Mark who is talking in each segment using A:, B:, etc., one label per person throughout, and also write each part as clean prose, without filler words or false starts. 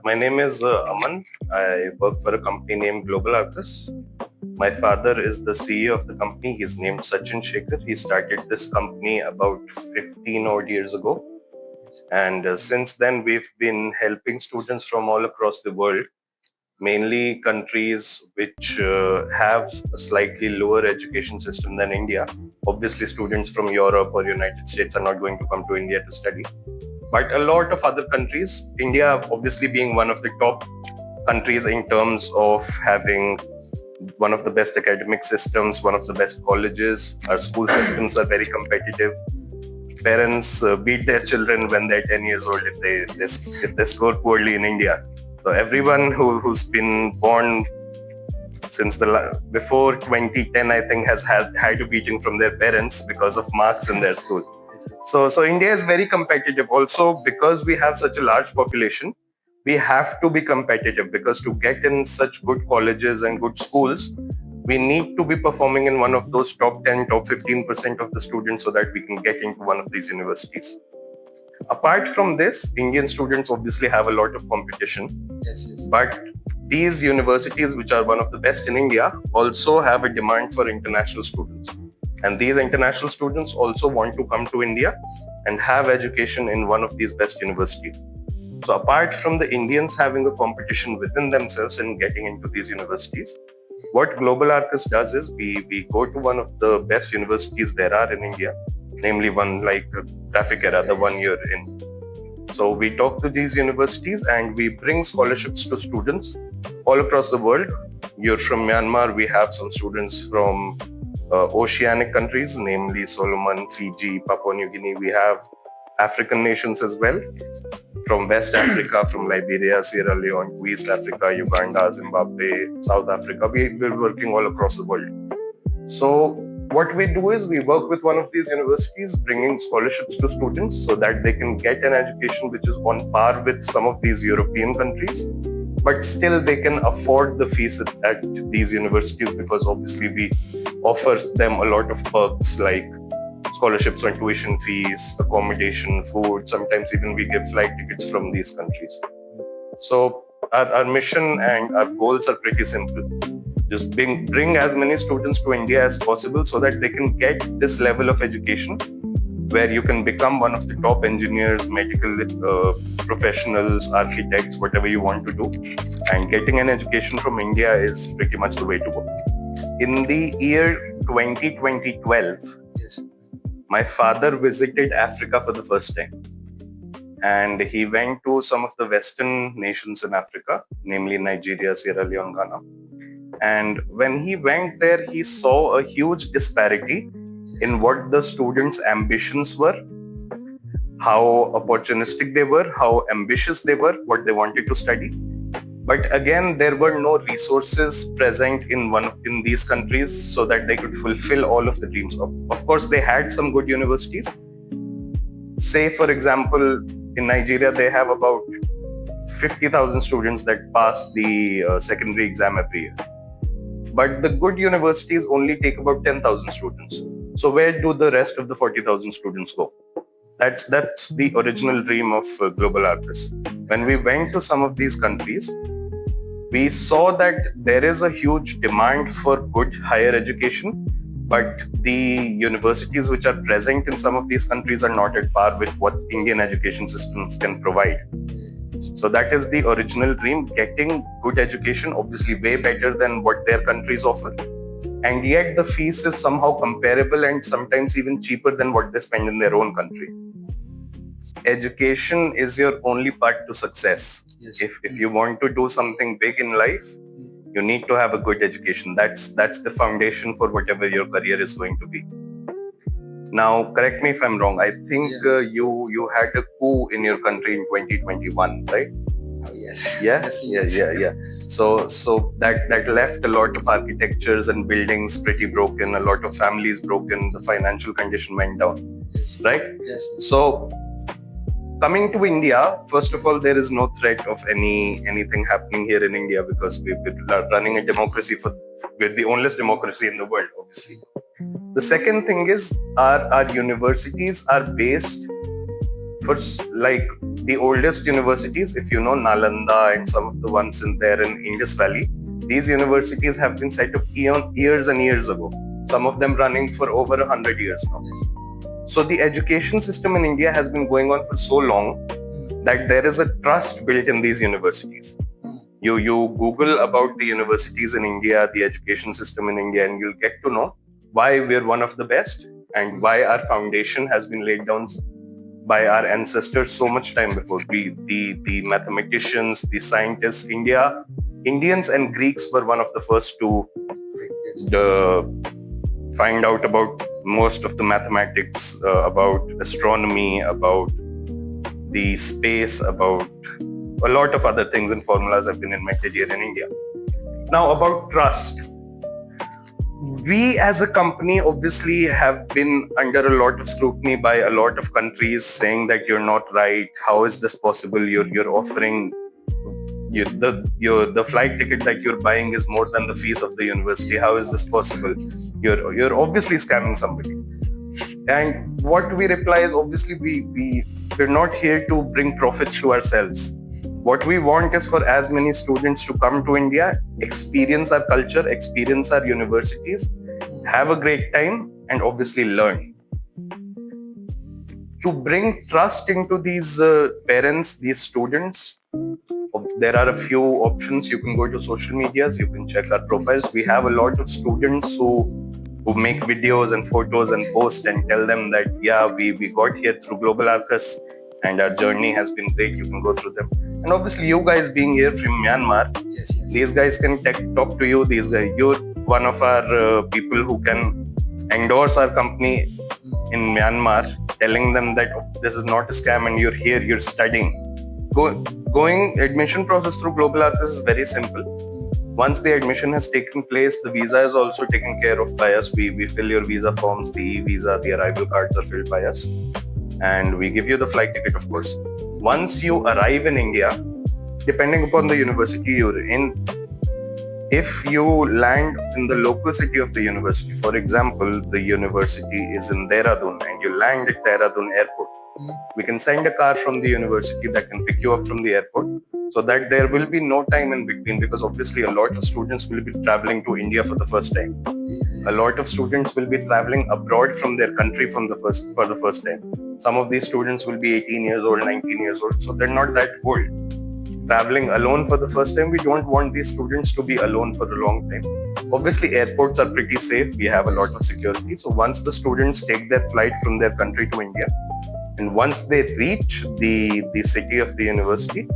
A: My name is Aman. I work for a company named Global Arcus. My father is the CEO of the company. He's named Sachin Shekhar. He started this company about 15 odd years ago. And since then, we've been helping students from all across the world, mainly countries which have a slightly lower education system than India. Obviously, students from Europe or United States are not going to come to India to study. But a lot of other countries, India obviously being one of the top countries in terms of having one of the best academic systems, one of the best colleges. Our school systems are very competitive. Parents beat their children when they're 10 years old if they score poorly in India. So everyone who's been born since before 2010, I think, has had a beating from their parents because of marks in their school. So India is very competitive. Also, because we have such a large population, we have to be competitive, because to get in such good colleges and good schools, we need to be performing in one of those top 10, top 15% of the students so that we can get into one of these universities. Apart from this, Indian students obviously have a lot of competition. But these universities, which are one of the best in India, also have a demand for international students. And these international students also want to come to India and have education in one of these best universities. So apart from the Indians having a competition within themselves and getting into these universities, what Global Arcus does is we go to one of the best universities there are in India, namely one like Traffic Era, the one you're in. So we talk to these universities and we bring scholarships to students all across the world. You're from Myanmar, we have some students from oceanic countries, namely Solomon, Fiji, Papua New Guinea. We have African nations as well, from West Africa, from Liberia, Sierra Leone, East Africa, Uganda, Zimbabwe, South Africa. We're working all across the world. So what we do is we work with one of these universities, bringing scholarships to students so that they can get an education which is on par with some of these European countries, but still they can afford the fees at these universities, because obviously we offer them a lot of perks like scholarships on tuition fees, accommodation, food. Sometimes even we give flight tickets from these countries. So our mission and our goals are pretty simple. Just bring as many students to India as possible so that they can get this level of education where you can become one of the top engineers, medical professionals, architects, whatever you want to do. And getting an education from India is pretty much the way to go. In the year 2012, my father visited Africa for the first time. And he went to some of the Western nations in Africa, namely Nigeria, Sierra Leone, Ghana. And when he went there, he saw a huge disparity in what the students' ambitions were, how opportunistic they were, how ambitious they were, what they wanted to study. But again, there were no resources present in these countries so that they could fulfill all of the dreams. Of course, they had some good universities. Say, for example, in Nigeria, they have about 50,000 students that pass the secondary exam every year. But the good universities only take about 10,000 students. So where do the rest of the 40,000 students go? That's the original dream of Global Arcus. When we went to some of these countries, we saw that there is a huge demand for good higher education, but the universities which are present in some of these countries are not at par with what Indian education systems can provide. So that is the original dream, getting good education, obviously way better than what their countries offer. And yet the fees is somehow comparable and sometimes even cheaper than what they spend in their own country. Education is your only part to success. If you want to do something big in life, you need to have a good education. That's the foundation for whatever your career is going to be. Now, correct me if I'm wrong. I think you had a coup in your country in 2021, right?
B: Oh, yes.
A: Yeah. So that left a lot of architectures and buildings pretty broken, a lot of families broken, the financial condition went down, right?
B: Yes.
A: So coming to India, first of all, there is no threat of anything happening here in India because we're running a democracy. We're the only democracy in the world, obviously. The second thing is our universities are based for, like, the oldest universities, if you know Nalanda and some of the ones in there in Indus Valley, these universities have been set up years and years ago. Some of them running for over 100 years now. So the education system in India has been going on for so long that there is a trust built in these universities. You Google about the universities in India, the education system in India, and you'll get to know why we're one of the best and why our foundation has been laid down by our ancestors so much time before. The mathematicians, the scientists, Indians and Greeks were one of the first to find out about most of the mathematics, about astronomy, about the space, about a lot of other things and formulas have been invented here in India. Now, about trust. We as a company obviously have been under a lot of scrutiny by a lot of countries saying that you're not right. How is this possible? You're offering the flight ticket that you're buying is more than the fees of the university. How is this possible? You're obviously scamming somebody. And what we reply is obviously we're not here to bring profits to ourselves. What we want is for as many students to come to India, experience our culture, experience our universities, have a great time, and obviously learn. To bring trust into these parents, these students, there are a few options. You can go to social medias, you can check our profiles. We have a lot of students who make videos and photos and post and tell them that, yeah, we got here through Global Arcus and our journey has been great. You can go through them. And obviously you guys being here from Myanmar, these guys can talk to you. These guys, you're one of our people who can endorse our company in Myanmar, telling them that this is not a scam and you're here, you're studying. Going admission process through Global Arcus is very simple. Once the admission has taken place, the visa is also taken care of by us. We fill your visa forms, the e-visa, the arrival cards are filled by us. And we give you the flight ticket, of course. Once you arrive in India, depending upon the university you're in, if you land in the local city of the university, for example, the university is in Dehradun and you land at Dehradun airport, we can send a car from the university that can pick you up from the airport, so that there will be no time in between, because obviously a lot of students will be traveling to India for the first time. A lot of students will be traveling abroad from their country for the first time. Some of these students will be 18 years old, 19 years old, so they're not that old. Traveling alone for the first time, we don't want these students to be alone for a long time. Obviously, airports are pretty safe. We have a lot of security. So once the students take their flight from their country to India, and once they reach the city of the university,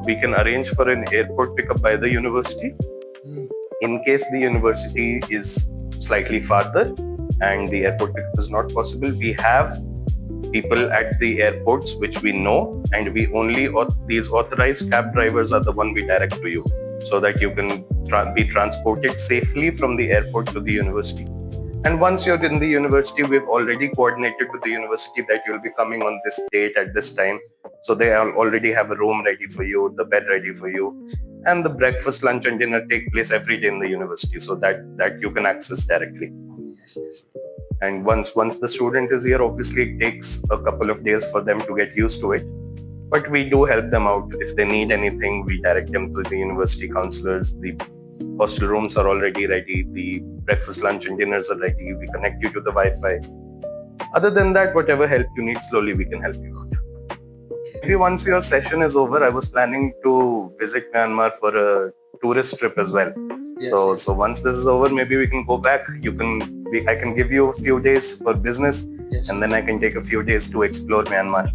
A: we can arrange for an airport pickup by the university. In case the university is slightly farther and the airport pickup is not possible, we have people at the airports which we know, and we only these authorized cab drivers are the one we direct to you, so that you can be transported safely from the airport to the university. And once you're in the university, we've already coordinated with the university that you'll be coming on this date at this time. So they already have a room ready for you, the bed ready for you, and the breakfast, lunch, and dinner take place every day in the university, so that you can access directly. And once the student is here, obviously it takes a couple of days for them to get used to it. But we do help them out. If they need anything, we direct them to the university counselors. The hostel rooms are already ready. The breakfast, lunch, and dinners are ready. We connect you to the Wi-Fi. Other than that, whatever help you need, slowly we can help you out. Maybe once your session is over, I was planning to visit Myanmar for a tourist trip as well. So once this is over, maybe we can go back. I can give you a few days for business, and then I can take a few days to explore Myanmar.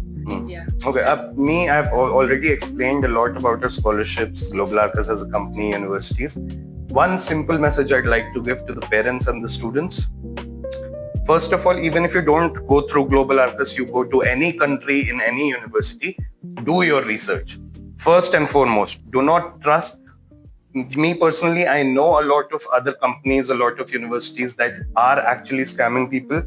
A: Okay, I've already explained a lot about our scholarships, Global Arcus as a company, universities. One simple message I'd like to give to the parents and the students. First of all, even if you don't go through Global Arcus, you go to any country in any university, do your research. First and foremost, do not trust. Me personally, I know a lot of other companies, a lot of universities that are actually scamming people.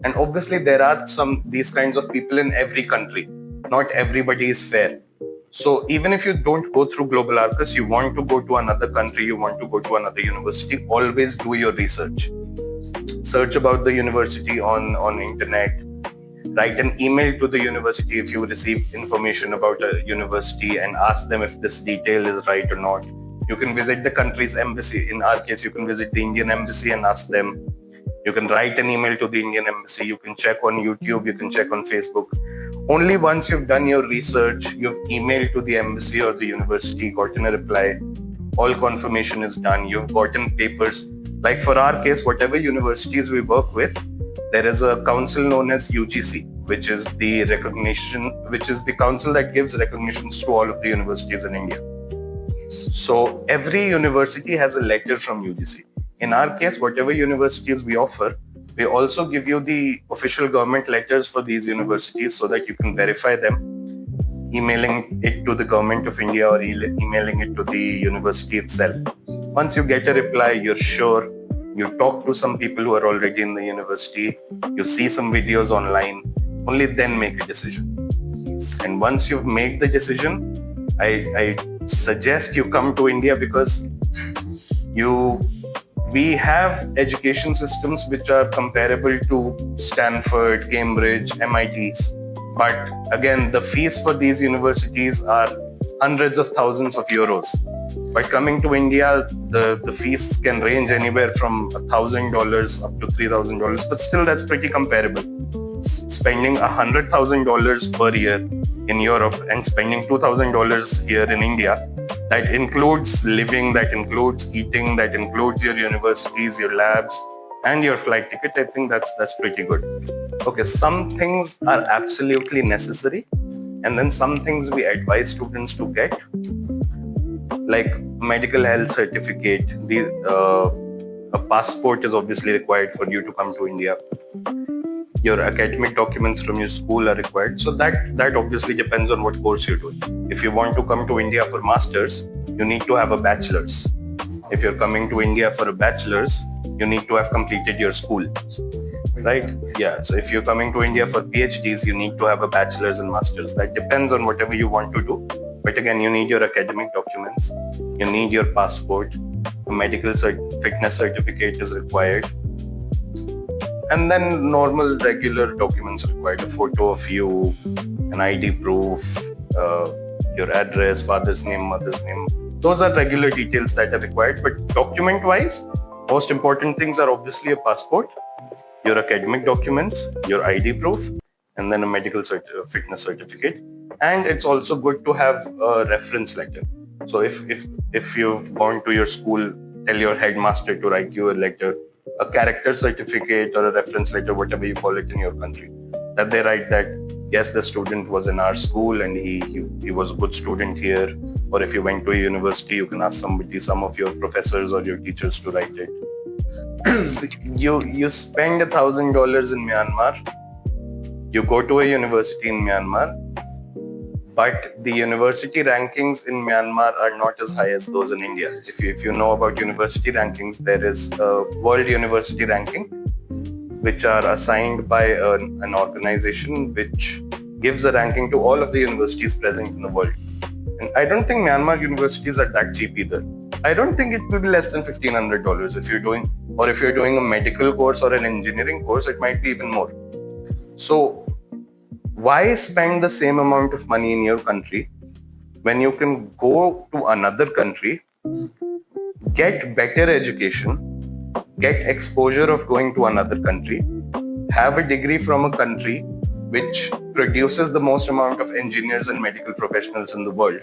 A: And obviously there are these kinds of people in every country. Not everybody is fair. So even if you don't go through Global Arcus, you want to go to another country, you want to go to another university, always do your research. Search about the university on internet. write an email to the university if you receive information about a university and ask them if this detail is right or not. You can visit the country's embassy. In our case, you can visit the Indian embassy and ask them. You can write an email to the Indian embassy. You can check on YouTube. You can check on Facebook. Only once you've done your research, you've emailed to the embassy or the university, gotten a reply, all confirmation is done, you've gotten papers. Like for our case, whatever universities we work with, there is a council known as UGC, which is the council that gives recognitions to all of the universities in India. So every university has a letter from UGC. In our case, whatever universities we offer, we also give you the official government letters for these universities so that you can verify them, emailing it to the government of India or emailing it to the university itself. Once you get a reply, you're sure, you talk to some people who are already in the university, you see some videos online, only then make a decision. And once you've made the decision, I suggest you come to India because we have education systems which are comparable to Stanford, Cambridge, MITs. But again, the fees for these universities are hundreds of thousands of euros. By coming to India, the fees can range anywhere from $1,000 up to $3,000, but still that's pretty comparable. Spending $100,000 per year in Europe and spending $2,000 here in India, that includes living, that includes eating, that includes your universities, your labs, and your flight ticket. I think that's pretty good. Okay, some things are absolutely necessary, and then some things we advise students to get, like medical health certificate. A passport is obviously required for you to come to India. Your academic documents from your school are required. So that obviously depends on what course you're doing. If you want to come to India for masters, you need to have a bachelor's. If you're coming to India for a bachelor's, you need to have completed your school, right? Yeah. So if you're coming to India for PhDs, you need to have a bachelor's and master's. That depends on whatever you want to do. But again, you need your academic documents. You need your passport. A medical fitness certificate is required. And then normal, regular documents required. A photo of you, an ID proof, your address, father's name, mother's name. Those are regular details that are required. But document-wise, most important things are obviously a passport, your academic documents, your ID proof, and then a medical fitness certificate. And it's also good to have a reference letter. So if you've gone to your school, tell your headmaster to write you a letter, a character certificate or a reference letter, whatever you call it in your country, that they write that, yes, the student was in our school and he was a good student here. Or if you went to a university, you can ask some of your professors or your teachers to write it. You spend $1,000 in Myanmar, you go to a university in Myanmar, but the university rankings in Myanmar are not as high as those in India. If you know about university rankings, there is a world university ranking, which are assigned by an organization which gives a ranking to all of the universities present in the world. And I don't think Myanmar universities are that cheap either. I don't think it will be less than $1,500 if you're doing a medical course or an engineering course, it might be even more. So why spend the same amount of money in your country when you can go to another country, get better education, get exposure of going to another country, have a degree from a country which produces the most amount of engineers and medical professionals in the world,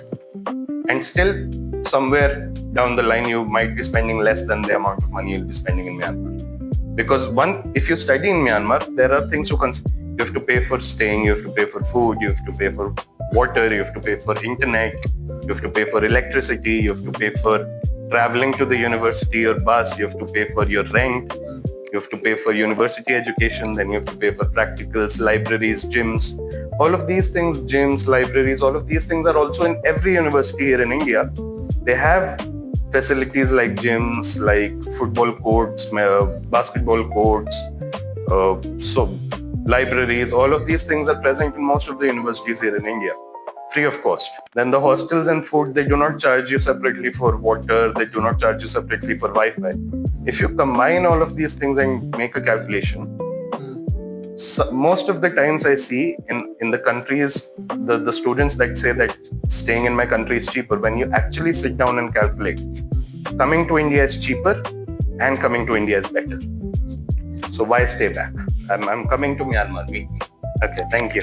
A: and still somewhere down the line you might be spending less than the amount of money you'll be spending in Myanmar. Because if you study in Myanmar, there are things to consider. You have to pay for staying, you have to pay for food, you have to pay for water, you have to pay for internet, you have to pay for electricity, you have to pay for traveling to the university or bus, you have to pay for your rent, you have to pay for university education, then you have to pay for practicals, libraries, gyms. All of these things, gyms, libraries, all of these things are also in every university here in India. They have facilities like gyms, like football courts, basketball courts, libraries, all of these things are present in most of the universities here in India, free of cost. Then the hostels and food, they do not charge you separately for water, they do not charge you separately for Wi-Fi. If you combine all of these things and make a calculation, most of the times I see in the countries, the students that say that staying in my country is cheaper, when you actually sit down and calculate, coming to India is cheaper and coming to India is better. So why stay back? I'm coming to Myanmar. Meet me. Okay, thank you.